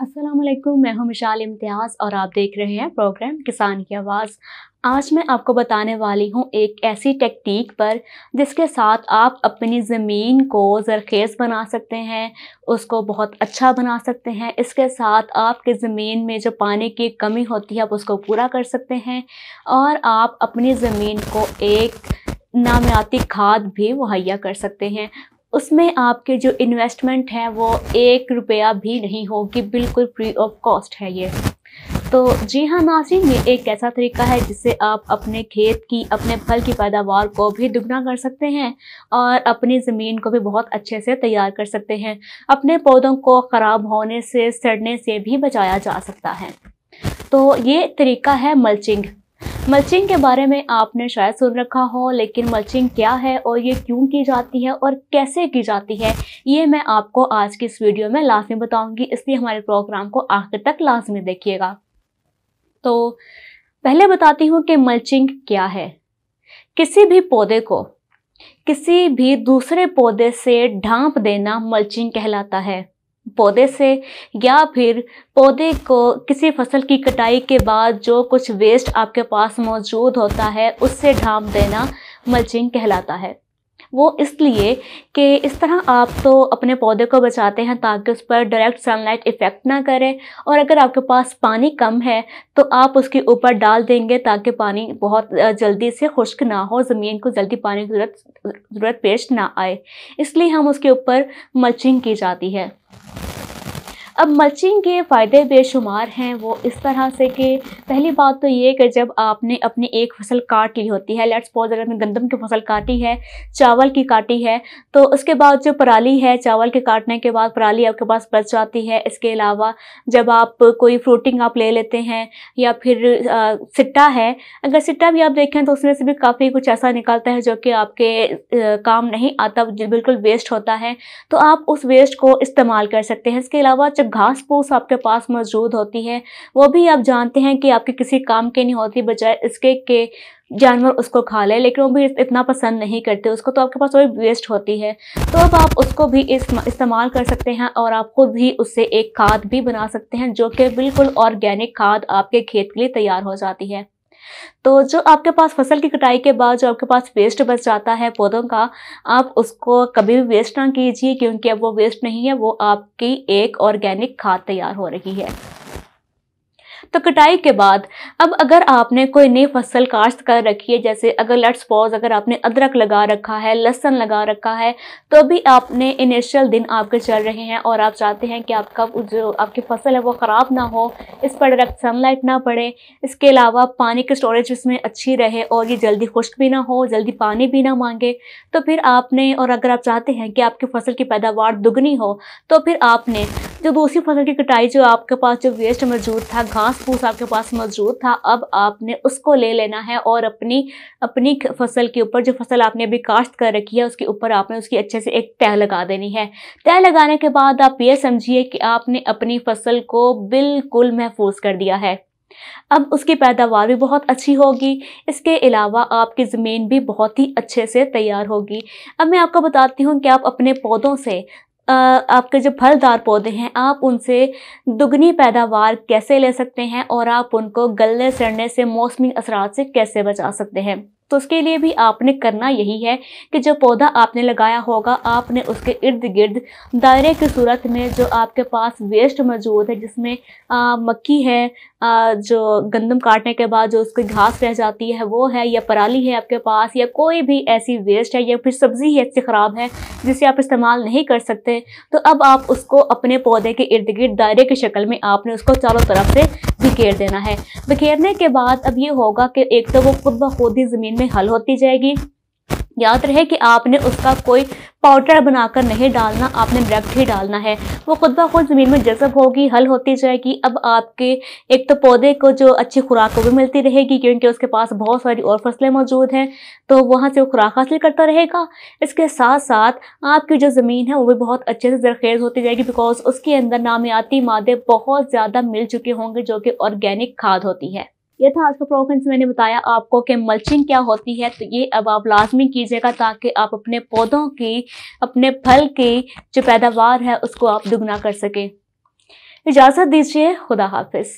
अस्सलाम वालेकुम, मैं हूं मिशाल इम्तियाज़ और आप देख रहे हैं प्रोग्राम किसान की आवाज़। आज मैं आपको बताने वाली हूं एक ऐसी टेक्निक पर जिसके साथ आप अपनी ज़मीन को ज़रख़ेज़ बना सकते हैं, उसको बहुत अच्छा बना सकते हैं। इसके साथ आपकी ज़मीन में जो पानी की कमी होती है आप उसको पूरा कर सकते हैं और आप अपनी ज़मीन को एक नामियाती खाद भी मुहैया कर सकते हैं। उसमें आपके जो इन्वेस्टमेंट है वो 1 रुपया भी नहीं होगी, बिल्कुल फ्री ऑफ कॉस्ट है ये। तो जी हाँ नाज़रीन, ये एक ऐसा तरीका है जिससे आप अपने खेत की, अपने फल की पैदावार को भी दुगना कर सकते हैं और अपनी ज़मीन को भी बहुत अच्छे से तैयार कर सकते हैं। अपने पौधों को ख़राब होने से, सड़ने से भी बचाया जा सकता है। तो ये तरीका है मल्चिंग। मल्चिंग के बारे में आपने शायद सुन रखा हो, लेकिन मल्चिंग क्या है और ये क्यों की जाती है और कैसे की जाती है, ये मैं आपको आज की इस वीडियो में लाज़मी बताऊंगी, इसलिए हमारे प्रोग्राम को आखिर तक लाज़मी देखिएगा। तो पहले बताती हूँ कि मल्चिंग क्या है। किसी भी पौधे को किसी भी दूसरे पौधे से ढांप देना मल्चिंग कहलाता है। पौधे से या फिर पौधे को किसी फसल की कटाई के बाद जो कुछ वेस्ट आपके पास मौजूद होता है उससे ढांप देना मल्चिंग कहलाता है। वो इसलिए कि इस तरह आप तो अपने पौधे को बचाते हैं ताकि उस पर डायरेक्ट सनलाइट इफ़ेक्ट ना करे, और अगर आपके पास पानी कम है तो आप उसके ऊपर डाल देंगे ताकि पानी बहुत जल्दी से खुश्क ना हो, ज़मीन को जल्दी पानी की ज़रूरत पेश ना आए, इसलिए हम उसके ऊपर मल्चिंग की जाती है। अब मल्चिंग के फ़ायदे बेशुमार हैं। वो इस तरह से कि पहली बात तो ये कि जब आपने अपनी एक फसल काट ली होती है, लेट्स सपोज अगर आपने गंदम की फसल काटी है, चावल की काटी है, तो उसके बाद जो पराली है, चावल के काटने के बाद पराली आपके पास बच जाती है। इसके अलावा जब आप कोई फ्रूटिंग आप ले लेते हैं या फिर सिट्टा है, अगर सिट्टा भी आप देखें तो उसमें से भी काफ़ी कुछ ऐसा निकलता है जो कि आपके काम नहीं आता, बिल्कुल वेस्ट होता है, तो आप उस वेस्ट को इस्तेमाल कर सकते हैं। इसके अलावा जब घास फूस आपके पास मौजूद होती है वो भी आप जानते हैं कि आपके किसी काम की नहीं होती, बजाय इसके कि जानवर उसको खा ले, लेकिन वो भी इतना पसंद नहीं करते उसको, तो आपके पास वही वेस्ट होती है। तो अब आप उसको भी इस्तेमाल कर सकते हैं और आप खुद भी उससे एक खाद भी बना सकते हैं जो कि बिल्कुल ऑर्गेनिक खाद आपके खेत के लिए तैयार हो जाती है। तो जो आपके पास फसल की कटाई के बाद जो आपके पास वेस्ट बच जाता है पौधों का, आप उसको कभी भी वेस्ट ना कीजिए, क्योंकि अब वो वेस्ट नहीं है, वो आपकी एक ऑर्गेनिक खाद तैयार हो रही है। तो कटाई के बाद अब अगर आपने कोई नई फसल काश्त कर रखी है, जैसे अगर लेट्स सपोज अगर आपने अदरक लगा रखा है, लहसुन लगा रखा है, तो भी आपने इनिशियल दिन आपके चल रहे हैं और आप चाहते हैं कि आपका जो आपकी फसल है वो ख़राब ना हो, इस पर डायरेक्ट सनलाइट ना पड़े, इसके अलावा पानी की स्टोरेज इसमें अच्छी रहे और ये जल्दी खुश्क भी ना हो, जल्दी पानी भी ना मांगे, तो फिर आपने, और अगर आप चाहते हैं कि आपकी फसल की पैदावार दुगनी हो, तो फिर आपने जो दूसरी फसल की कटाई, जो आपके पास जो वेस्ट मौजूद था, घास फूस आपके पास मौजूद था, अब आपने उसको ले लेना है और अपनी फसल के ऊपर, जो फसल आपने अभी काश्त कर रखी है उसके ऊपर आपने उसकी अच्छे से एक तह लगा देनी है। तह लगाने के बाद आप ये समझिए कि आपने अपनी फसल को बिल्कुल महफूज कर दिया है। अब उसकी पैदावार भी बहुत अच्छी होगी, इसके अलावा आपकी ज़मीन भी बहुत ही अच्छे से तैयार होगी। अब मैं आपको बताती हूँ कि आप अपने पौधों से आपके जो फलदार पौधे हैं आप उनसे दुगनी पैदावार कैसे ले सकते हैं और आप उनको गलने सड़ने से, मौसमी असरात से कैसे बचा सकते हैं। तो उसके लिए भी आपने करना यही है कि जो पौधा आपने लगाया होगा आपने उसके इर्द गिर्द दायरे की सूरत में जो आपके पास वेस्ट मौजूद है, जिसमें मक्की है, जो गंदम काटने के बाद जो उसकी घास रह जाती है वो है, या पराली है आपके पास, या कोई भी ऐसी वेस्ट है, या फिर सब्ज़ी है अच्छी ख़राब है जिसे आप इस्तेमाल नहीं कर सकते, तो अब आप उसको अपने पौधे के इर्द गिर्द दायरे की शक्ल में आपने उसको चारों तरफ से बिखेर देना है। बिखेरने के बाद अब ये होगा कि एक तो वो खुद ब खुद ही ज़मीन में हल होती जाएगी। याद रहे कि आपने उसका कोई पाउडर बनाकर नहीं डालना, आपने डायरेक्ट ही डालना है, वो खुद ब खुद ज़मीन में जज़ब होगी, हल होती जाएगी। अब आपके एक तो पौधे को जो अच्छी खुराक को भी मिलती रहेगी, क्योंकि उसके पास बहुत सारी और फसलें मौजूद हैं, तो वहाँ से वो खुराक हासिल करता रहेगा। इसके साथ साथ आपकी जो ज़मीन है वो भी बहुत अच्छे से ज़रख़ेज़ होती जाएगी, बिकॉज उसके अंदर नामियाती मादे बहुत ज़्यादा मिल चुके होंगे जो कि ऑर्गेनिक खाद होती है। ये था आज का प्रोग्राम से मैंने बताया आपको कि मल्चिंग क्या होती है, तो ये अब आप लाजमी कीजिएगा ताकि आप अपने पौधों की, अपने फल की जो पैदावार है उसको आप दुगना कर सकें। इजाज़त दीजिए, खुदा हाफिज।